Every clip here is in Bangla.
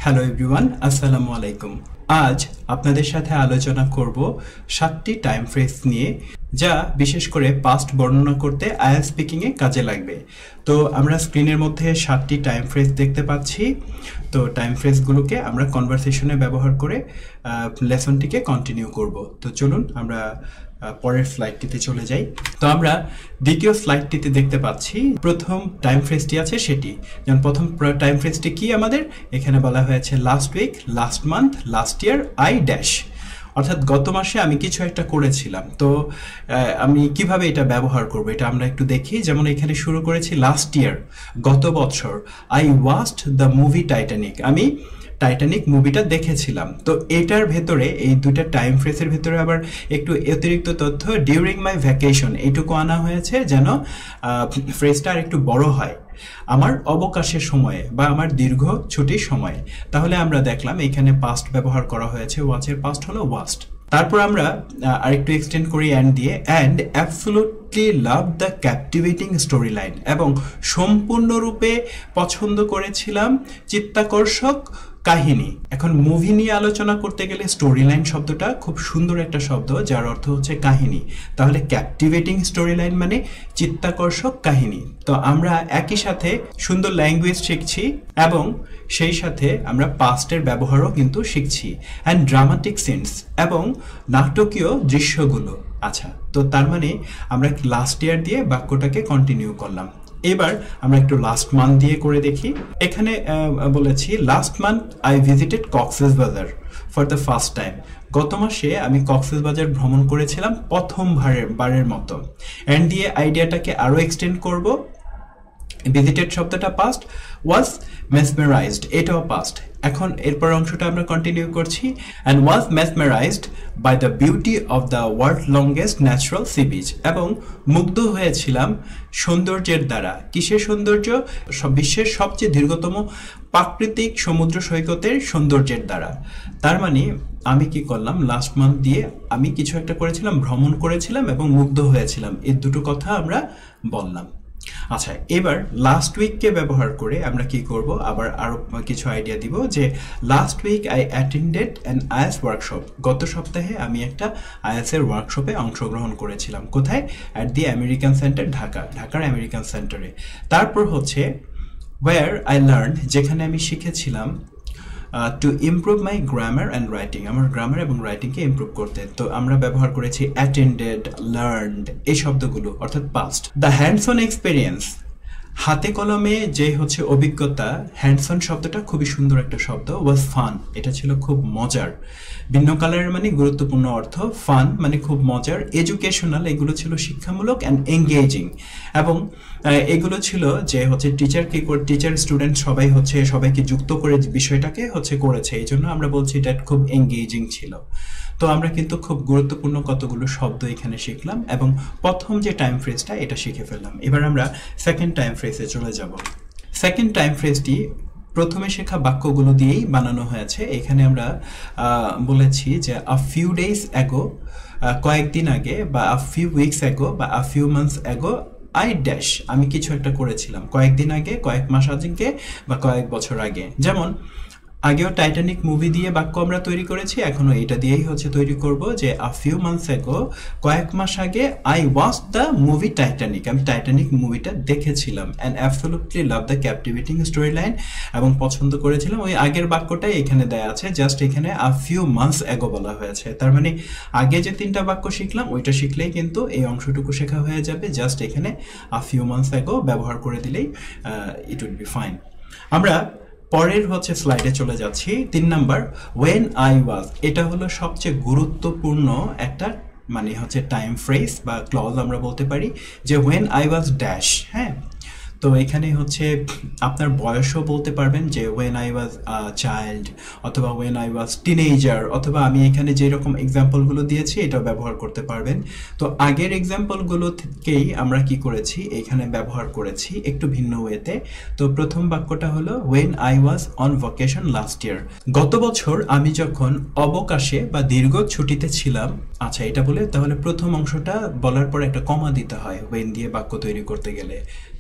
হ্যালো এভরিওয়ান, আসসালামু আলাইকুম। আজ আপনাদের সাথে আলোচনা করব 7টি টাইম ফ্রেজ নিয়ে, যা বিশেষ করে পাস্ট বর্ণনা করতে আইএলটিএস স্পিকিংয়ে কাজে লাগবে। তো আমরা স্ক্রিনের মধ্যে 7টি টাইম ফ্রেজ দেখতে পাচ্ছি। তো টাইম ফ্রেজগুলোকে আমরা কনভারসেশনে ব্যবহার করে লেসনটিকে কন্টিনিউ করব। তো চলুন আমরা পরের স্লাইডটিতে চলে যাই। তো আমরা দ্বিতীয় স্লাইডটিতে দেখতে পাচ্ছি প্রথম টাইম ফ্রেজটি আছে সেটি। যেমন প্রথম টাইম ফ্রেজটি কি আমাদের এখানে বলা হয়েছে last week, last month, last year, I dash, অর্থাৎ গত মাসে আমি কিছু একটা করেছিলাম। তো আমি কিভাবে এটা ব্যবহার করব এটা আমরা একটু দেখি। যেমন এখানে শুরু করেছি লাস্ট ইয়ার, গত বছর, I watched the movie Titanic, আমি টাইটানিক মুভিটা দেখেছিলাম। তো এটার ভেতরে এই দুইটা টাইম ফ্রেজের ভেতরে আবার একটু অতিরিক্ত তথ্য ডিউরিং মাই ভ্যাকেশন এইটুকু আনা হয়েছে, যেন ফ্রেজটা আর একটু বড় হয়, আমার অবকাশের সময়ে বা আমার দীর্ঘ ছুটির সময়ে। তাহলে আমরা দেখলাম এখানে পাস্ট ব্যবহার করা হয়েছে, ওয়াচের পাস্ট হলো ওয়াচড। তারপর আমরা আরেকটু এক্সটেন্ড করি অ্যান্ড দিয়ে, and absolutely love the captivating story line, এবং সম্পূর্ণরূপে পছন্দ করেছিলাম চিত্তাকর্ষক কাহিনী। এখন মুভি নিয়ে আলোচনা করতে গেলে স্টোরি লাইন শব্দটা খুব সুন্দর একটা শব্দ, যার অর্থ হচ্ছে কাহিনী। তাহলে ক্যাপটিভেটিং স্টোরি লাইন মানে চিত্তাকর্ষক কাহিনী। তো আমরা একই সাথে সুন্দর ল্যাঙ্গুয়েজ শিখছি এবং সেই সাথে আমরা পাস্টের ব্যবহারও কিন্তু শিখছি। অ্যান্ড ড্রামাটিক সিনস, এবং নাটকীয় দৃশ্যগুলো। আচ্ছা, তো তার মানে আমরা লাস্ট ইয়ার দিয়ে বাক্যটাকে কন্টিনিউ করলাম। এবার আমরা একটু লাস্ট মান্থ দিয়ে করে দেখি। এখানে বলেছি last month I visited Cox's Bazar for the first time, গত মাসে আমি কক্সবাজার ভ্রমণ করেছিলাম প্রথমবারের মতো। অ্যান্ড দিয়ে আইডিয়াটাকে আরো এক্সটেন্ড করব। ভিজিটেড শব্দটা পাস্ট, ওয়াজ মেসমেরাইজড এটাও পাস্ট। এখন এরপর অংশটা আমরা কন্টিনিউ করছি। And was mesmerised by the beauty of the world longest natural sea beach, এবং মুগ্ধ হয়েছিলাম সৌন্দর্যের দ্বারা। কিসের সৌন্দর্য? বিশ্বের সবচেয়ে দীর্ঘতম প্রাকৃতিক সমুদ্র সৈকতের সৌন্দর্যের দ্বারা। তার মানে আমি কি করলাম, লাস্ট মান্থ দিয়ে আমি কিছু একটা করেছিলাম, ভ্রমণ করেছিলাম এবং মুগ্ধ হয়েছিলাম, এই দুটো কথা আমরা বললাম। আচ্ছা, এবার লাস্ট উইককে ব্যবহার করে আমরা কি করব, আবার আরো কিছু আইডিয়া দিব। যে last week I attended an IELTS workshop, গত সপ্তাহে আমি একটা আইএলটিএস এর ওয়ার্কশপে অংশগ্রহণ করেছিলাম। কোথায়? অ্যাট দি আমেরিকান সেন্টার, ঢাকার আমেরিকান সেন্টারে। তারপর হচ্ছে ওয়্যার আই লার্ন, যেখানে আমি শিখেছিলাম to improve my grammar and writing, আমার গ্রামার এবং রাইটিংকে ইমপ্রুভ করতে। তো আমরা ব্যবহার করেছি অ্যাটেন্ডেড, লার্নড এই শব্দগুলো, অর্থাৎ past. The hands on experience, হাতে কলমে যে হচ্ছে অভিজ্ঞতা। হ্যান্ডসন শব্দটা খুবই সুন্দর একটা শব্দ। ওয়াজ ফান, এটা ছিল খুব মজার। ভিন্ন কালারের মানে গুরুত্বপূর্ণ অর্থ, ফান মানে খুব মজার। এডুকেশনাল, এগুলো ছিল শিক্ষামূলক। অ্যান্ড এঙ্গেজিং, এবং এগুলো ছিল যে হচ্ছে টিচার স্টুডেন্ট সবাই হচ্ছে সবাইকে যুক্ত করে বিষয়টাকে হচ্ছে করেছে, এই জন্য আমরা বলছি এটা খুব এঙ্গেজিং ছিল। তো আমরা কিন্তু খুব গুরুত্বপূর্ণ কতগুলো শব্দ এখানে শিখলাম, এবং প্রথম যে টাইম ফ্রেজটা এটা শিখে ফেললাম। এবার আমরা সেকেন্ড টাইম ফ্রেজে চলে যাব। সেকেন্ড টাইম ফ্রেজটি প্রথমে শেখা বাক্যগুলো দিয়েই বানানো হয়েছে। এখানে আমরা বলেছি যে আ ফিউ ডেজ অ্যাগো, কয়েকদিন আগে, বা আ ফিউ উইকস অ্যাগো, বা a few months ago, I dash, আমি কিছু একটা করেছিলাম কয়েকদিন আগে, কয়েক মাস আগে, বা কয়েক বছর আগে। যেমন আগেও টাইটানিক মুভি দিয়ে বাক্য আমরা তৈরি করেছি, এখনো এটা দিয়েই হচ্ছে তৈরি করব। যে আ ফিউ মান্থস অ্যাগো, কয়েক মাস আগে, I watched the movie Titanic, আমি টাইটানিক মুভিটা দেখেছিলাম। And absolutely love the captivating story line, এবং পছন্দ করেছিলাম। ওই আগের বাক্যটাই এখানে দেয়া আছে, জাস্ট এখানে আ ফিউ মান্থস অ্যাগো বলা হয়েছে। তার মানে আগে যে তিনটা বাক্য শিখলাম ওইটা শিখলেই কিন্তু এই অংশটুকু শেখা হয়ে যাবে। জাস্ট এখানে আ ফিউ মান্থস অ্যাগো ব্যবহার করে দিলেই ইট উইল বি ফাইন। আমরা পরের হচ্ছে স্লাইডে চলে যাচ্ছি। 3 নাম্বার, ওয়েন আই ওয়াজ, এটা হলো সবচেয়ে গুরুত্বপূর্ণ একটা মানে হচ্ছে টাইম ফ্রেজ বা ক্লজ আমরা বলতে পারি, যে ওয়েন আই ওয়াজ ড্যাশ। হ্যাঁ, তো এখানে হচ্ছে আপনার বয়সও বলতে পারবেন, যে ওয়েন আই ওয়াজ চাইল্ড, অথবা ওয়েন আই ওয়াজ টিনেজার, অথবা আমি এখানে যেরকম এক্সাম্পলগুলো দিয়েছি এটাও ব্যবহার করতে পারবেন। তো আগের এক্সাম্পলগুলো থেকেই আমরা কি করেছি, এখানে ব্যবহার করেছি একটু ভিন্ন ওয়েতে। তো প্রথম বাক্যটা হলো when I was on vacation last year, গত বছর আমি যখন অবকাশে বা দীর্ঘ ছুটিতে ছিলাম। আচ্ছা, এটা বলে তাহলে প্রথম অংশটা বলার পর একটা কমা দিতে হয় ওয়েন দিয়ে বাক্য তৈরি করতে গেলে।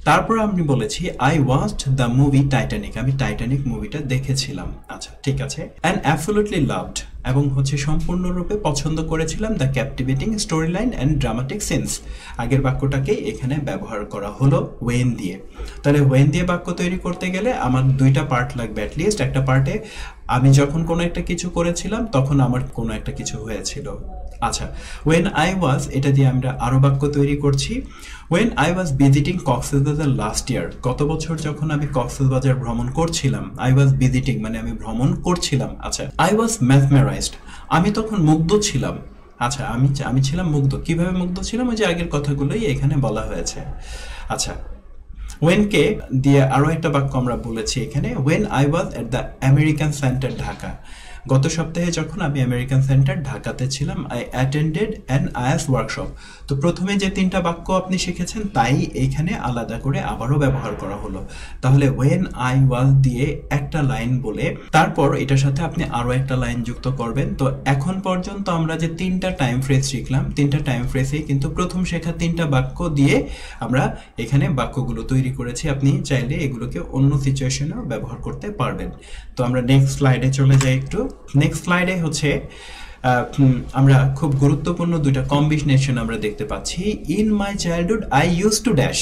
তারপর আমি বলেছি I watched the movie Titanic, আমি টাইটানিক মুভিটা দেখেছিলাম। আচ্ছা ঠিক আছে। অ্যান্ড অ্যাবসলিউটলি লাভড, এবং হচ্ছে সম্পূর্ণরূপে পছন্দ করেছিলাম the captivating story line and dramatic scenes. আগের বাক্যটাকেই এখানে ব্যবহার করা হলো ওয়েন দিয়ে। তাহলে ওয়েন দিয়ে বাক্য তৈরি করতে গেলে আমার দুইটা পার্ট লাগবে অ্যাটলিস্ট। একটা পার্টে আমি যখন কোনো একটা কিছু করেছিলাম তখন আমার কোনো একটা কিছু হয়েছিল। আচ্ছা, ওয়েন আই ওয়াজ, এটা দিয়ে আমরা আরো বাক্য তৈরি করছি। When I was visiting Cox's Bazar last year, গত বছর যখন আমি কক্সবাজার ভ্রমণ করছিলাম। আই ওয়াজ ভিজিটিং মানে আমি ভ্রমণ করছিলাম। আচ্ছা, আই ওয়াজ ম্যাসমেরাইজড, আমি তখন মুগ্ধ ছিলাম। আচ্ছা, আমি ছিলাম মুগ্ধ। কিভাবে মুগ্ধ ছিলাম? ওই যে আগের কথাগুলোই এখানে বলা হয়েছে। আচ্ছা, ওয়েনকে দিয়ে আরো একটা বাক্য আমরা বলেছি এখানে, when I was at the American centre Dhaka, গত সপ্তাহে যখন আমি আমেরিকান সেন্টার ঢাকাতে ছিলাম। I attended an IELTS workshop. তো প্রথমে যে তিনটা বাক্য আপনি শিখেছেন তাই এইখানে আলাদা করে আবারও ব্যবহার করা হলো। তাহলে ওয়েন আই ওয়াজ দিয়ে একটা লাইন বলে তারপর এটার সাথে আপনি আরো একটা লাইন যুক্ত করবেন। তো এখন পর্যন্ত আমরা যে তিনটা টাইম ফ্রেজ শিখলাম, তিনটা টাইম ফ্রেজেই কিন্তু প্রথম শেখা তিনটা বাক্য দিয়ে আমরা এখানে বাক্যগুলো তৈরি করেছি। আপনি চাইলে এগুলোকে অন্য সিচুয়েশনেও ব্যবহার করতে পারবেন। তো আমরা নেক্সট স্লাইডে চলে যাই একটু। নেক্সট স্লাইডে হচ্ছে আমরা খুব গুরুত্বপূর্ণ দুইটা কম্বিনেশন আমরা দেখতে পাচ্ছি। In my childhood I use to dash,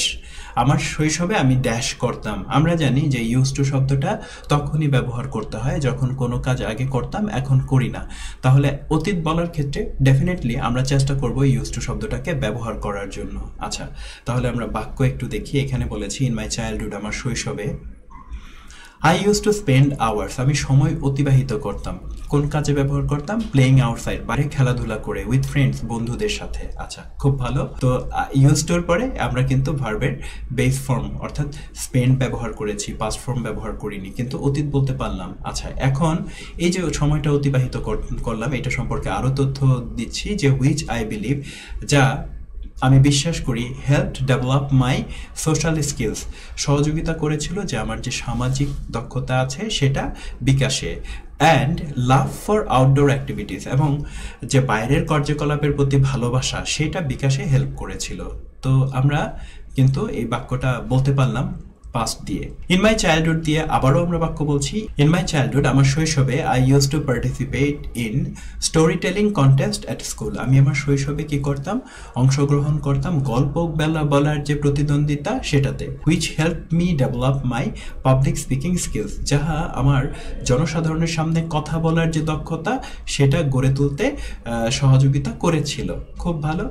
আমার শৈশবে আমি ড্যাশ করতাম। আমরা জানি যে ইউজ টু শব্দটা তখনই ব্যবহার করতে হয় যখন কোনো কাজ আগে করতাম এখন করি না। তাহলে অতীত বলার ক্ষেত্রে ডেফিনেটলি আমরা চেষ্টা করব ইউজ টু শব্দটাকে ব্যবহার করার জন্য। আচ্ছা, তাহলে আমরা বাক্য একটু দেখি। এখানে বলেছি ইন মাই চাইল্ডহুড, আমার শৈশবে। I use to spend hours, আমি সময় অতিবাহিত করতাম। কোন কাজে ব্যবহার করতাম? প্লেইং আউটসাইড, বাইরে খেলাধুলা করে, উইথ ফ্রেন্ডস, বন্ধুদের সাথে। আচ্ছা, খুব ভালো। তো ইউজ টুর পরে আমরা কিন্তু ভার্বের বেস ফর্ম অর্থাৎ স্পেন্ড ব্যবহার করেছি, পাস্ট ফর্ম ব্যবহার করিনি, কিন্তু অতীত বলতে পারলাম। আচ্ছা, এখন এই যে সময়টা অতিবাহিত করলাম এটা সম্পর্কে আরো তথ্য দিচ্ছি যে হুইচ আই বিলিভ, যা আমি বিশ্বাস করি, হেল্পড ডেভেলপ মাই সোশ্যাল স্কিলস, সহযোগিতা করেছিল যে আমার যে সামাজিক দক্ষতা আছে সেটা বিকাশে। And love for outdoor activities, এবং যে বাইরের কার্যকলাপের প্রতি ভালোবাসা সেটা বিকাশে হেল্প করেছিল। তো আমরা কিন্তু এই বাক্যটা বলতে পারলাম পাস্ট দিয়ে। ইন মাই চাইল্ডহুড দিয়ে আবারও আমরা বাক্য বলছি। ইন মাই চাইল্ডহুড, আমার শৈশবে, I use to participate in story telling contest at school, আমি আমার শৈশবে কি করতাম? অংশগ্রহণ করতাম গল্প বলার যে প্রতিদ্বন্দ্বিতা সেটাতে। Which help me develop my public speaking skills, যাহা আমার জনসাধারণের সামনে কথা বলার যে দক্ষতা সেটা গড়ে তুলতে সহযোগিতা করেছিল। খুব ভালো।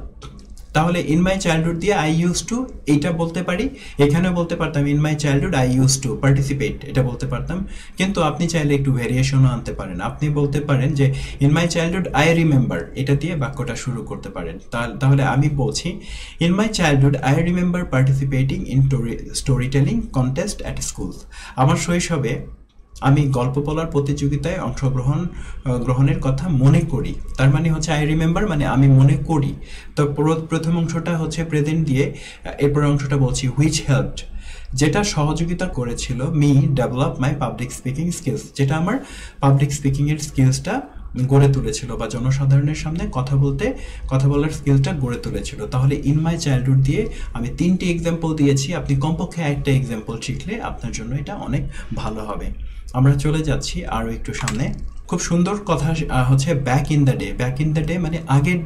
তাহলে ইন মাই চাইল্ডহুড দিয়ে আই ইউজ টু এইটা বলতে পারি। এখানে বলতে পারতাম in my childhood I use to participate, এটা বলতে পারতাম। কিন্তু আপনি চাইলে একটু ভেরিয়েশনও আনতে পারেন। আপনি বলতে পারেন যে in my childhood I remember, এটা দিয়ে বাক্যটা শুরু করতে পারেন। তাহলে আমি বলছি in my childhood I remember participating in story telling contest at school, আমার শৈশবে আমি গল্প বলার প্রতিযোগিতায় গ্রহণের কথা মনে করি। তার মানে হচ্ছে আই রিমেম্বার মানে আমি মনে করি। তো প্রথম অংশটা হচ্ছে প্রেজেন্ট দিয়ে, এরপর অংশটা বলছি হুইচ হেল্পড, যেটা সহযোগিতা করেছিল মি ডেভেলপ মাই পাবলিক স্পিকিং স্কিলস, যেটা আমার পাবলিক স্পিকিং এর স্কিলসটা গড়ে তুলেছিল বা জনসাধারণের সামনে কথা বলার স্কিলটা গড়ে তুলেছিল। তাহলে ইন মাই চাইল্ডহুড দিয়ে আমি 3টি এক্সাম্পল দিয়েছি। আপনি কমপক্ষে একটা এক্সাম্পল শিখলে আপনার জন্য এটা অনেক ভালো হবে। আমরা চলে যাচ্ছি আরো একটু সামনে। খুব সুন্দর কথা হচ্ছে back in the day. Back in the day মানে আগের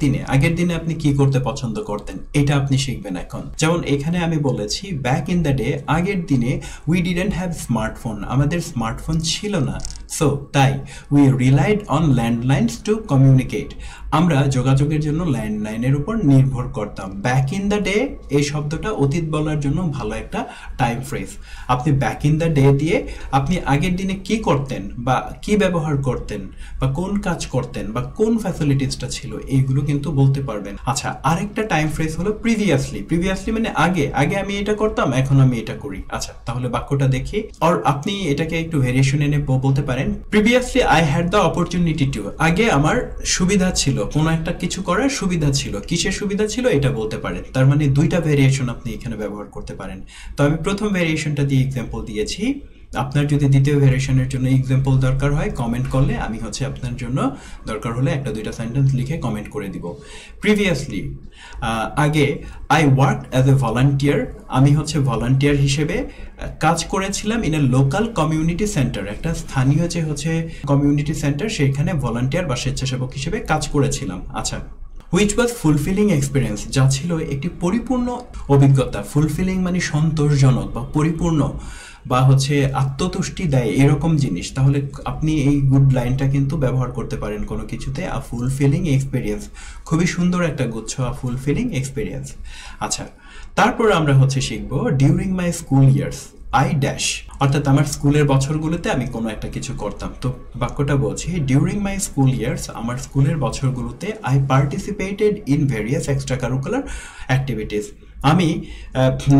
দিনে আপনি কি করতে পছন্দ করতেন, এটা আপনি শিখবেন এখন। যেমন এখানে আমি বলেছি ব্যাক ইন দ্য ডে, আগের দিনে উই ডিডন্ট হ্যাভ স্মার্টফোন, আমাদের স্মার্টফোন ছিল না। সো তাই we relied on landlines to communicate, আমরা যোগাযোগের জন্য ল্যান্ডলাইনের উপর নির্ভর করতাম। ব্যাক ইন দ্য ডে এই শব্দটা অতীত বলার জন্য ভালো একটা টাইম ফ্রেজ। আপনি ব্যাক ইন দ্য ডে দিয়ে আপনি আগের দিনে কি করতেন বা কি ব্যবহার করতেন বা কোন কাজ করতেন বা কোন ফ্যাসিলিটিসটা ছিল এইগুলো কিন্তু বলতে পারবেন। আচ্ছা, আরেকটা টাইম ফ্রেজ হলো প্রিভিয়াসলি। প্রিভিয়াসলি মানে আগে আমি এটা করতাম, এখন আমি এটা করি। আচ্ছা, তাহলে বাক্যটা দেখি। আর আপনি এটাকে একটু ভেরিয়েশন এনে বলতে পারেন previously I had the opportunity to, আগে আমার সুবিধা ছিল, কোনো একটা কিছু করার সুবিধা ছিল। কিসের সুবিধা ছিল এটা বলতে পারেন। তার মানে দুইটা ভেরিয়েশন আপনি এখানে ব্যবহার করতে পারেন। তো আমি প্রথম ভেরিয়েশনটা দিয়ে এক্সাম্পল দিয়েছি আপনার যদি দ্বিতীয় ভেরিয়েশনের জন্য এক্সাম্পল দরকার হয় কমেন্ট করলে আমি হচ্ছে আপনার জন্য দরকার হলে একটা দুইটা সেন্টেন্স লিখে কমেন্ট করে দিব। প্রিভিয়াসলি আগে I work as a volunteer, আমি হচ্ছে ভলান্টিয়ার হিসেবে কাজ করেছিলাম in a local community centre, একটা স্থানীয় যে হচ্ছে কমিউনিটি সেন্টার সেইখানে ভলান্টিয়ার বা স্বেচ্ছাসেবক হিসেবে কাজ করেছিলাম। আচ্ছা, হুইচ ওয়াজ ফুলফিলিং এক্সপিরিয়েন্স, যা ছিল একটি পরিপূর্ণ অভিজ্ঞতা। ফুলফিলিং মানে সন্তোষজনক বা পরিপূর্ণ বা হচ্ছে আত্মতুষ্টি দেয় এরকম জিনিস। তাহলে আপনি এই গুড লাইনটা কিন্তু ব্যবহার করতে পারেন কোনো কিছুতে। আ ফুলফিলিং এক্সপিরিয়েন্স, খুবই সুন্দর একটা গুচ্ছ, আ ফুলফিলিং এক্সপিরিয়েন্স। আচ্ছা, তারপর আমরা হচ্ছে শিখবো during my school years I dash, অর্থাৎ আমার স্কুলের বছরগুলোতে আমি কোনো একটা কিছু করতাম। তো বাক্যটা বলছি, ডিউরিং মাই স্কুল ইয়ার্স, আমার স্কুলের বছরগুলোতে I participated in various extra curricular activities, আমি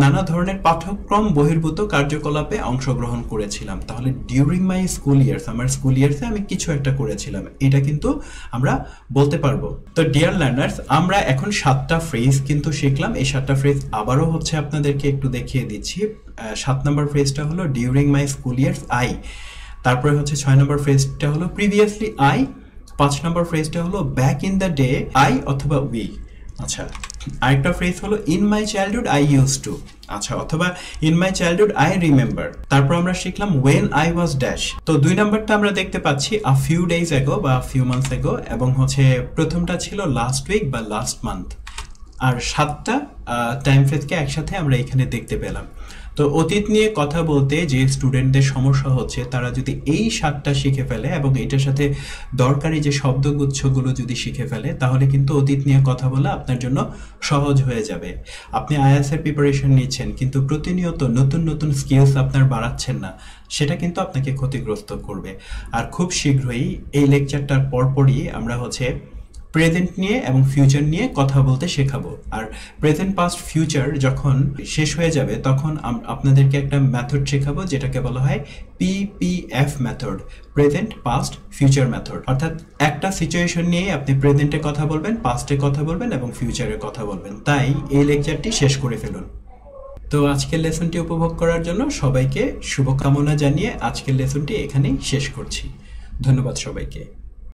নানা ধরনের পাঠ্যক্রম বহির্ভূত কার্যকলাপে অংশগ্রহণ করেছিলাম। তাহলে ডিউরিং মাই স্কুল ইয়ার্স, আমার স্কুল ইয়ার্সে আমি কিছু একটা করেছিলাম, এটা কিন্তু আমরা বলতে পারবো। তো ডিয়ার লার্নার্স, আমরা এখন 7টা ফ্রেজ কিন্তু শিখলাম। এই 7টা ফ্রেজ আবারও হচ্ছে আপনাদেরকে একটু দেখিয়ে দিচ্ছি। 7 নম্বর ফ্রেজটা হলো during my school years I, তারপরে হচ্ছে 6 নম্বর ফ্রেজটা হলো প্রিভিয়াসলি আই, 5 নম্বর ফ্রেজটা হলো back in the day I অথবা উই। আচ্ছা, আরেকটা ফ্রেজ হলো in my childhood I use to, আচ্ছা, অথবা in my childhood I remember. তারপর আমরা শিখলাম ওয়েন আই ওয়াজ ড্যাশ। তো 2 নাম্বারটা আমরা দেখতে পাচ্ছি আ ফিউ ডেজ এগো বা ফিউ মান্থস এগো, এবং হচ্ছে প্রথমটা ছিল লাস্ট উইক বা লাস্ট মান্থ। আর 7টা টাইম ফ্রেজকে একসাথে আমরা এখানে দেখতে পেলাম। তো অতীত নিয়ে কথা বলতে যে স্টুডেন্টদের সমস্যা হচ্ছে, তারা যদি এই 7টা শিখে ফেলে এবং এটার সাথে দরকারি যে শব্দগুচ্ছগুলো যদি শিখে ফেলে, তাহলে কিন্তু অতীত নিয়ে কথা বলা আপনার জন্য সহজ হয়ে যাবে। আপনি আইএলটিএস এর প্রিপারেশন নিচ্ছেন কিন্তু প্রতিনিয়ত নতুন নতুন স্কিলস আপনার বাড়াচ্ছেন না, সেটা কিন্তু আপনাকে ক্ষতিগ্রস্ত করবে। আর খুব শীঘ্রই এই লেকচারটার পরপরই আমরা হচ্ছে প্রেজেন্ট নিয়ে এবং ফিউচার নিয়ে কথা বলতে শেখাবো। আর প্রেজেন্ট পাস্ট ফিউচার যখন শেষ হয়ে যাবে তখন আপনাদেরকে একটা মেথড শেখাবো যেটাকে বলা হয় PPF method, present past future method. অর্থাৎ একটা সিচুয়েশন নিয়ে আপনি প্রেজেন্টে কথা বলবেন, পাস্টে কথা বলবেন এবং ফিউচারে কথা বলবেন। তাই এই লেকচারটি শেষ করে ফেলুন। তো আজকের লেসনটি উপভোগ করার জন্য সবাইকে শুভকামনা জানিয়ে আজকের লেসনটি এখানেই শেষ করছি। ধন্যবাদ সবাইকে।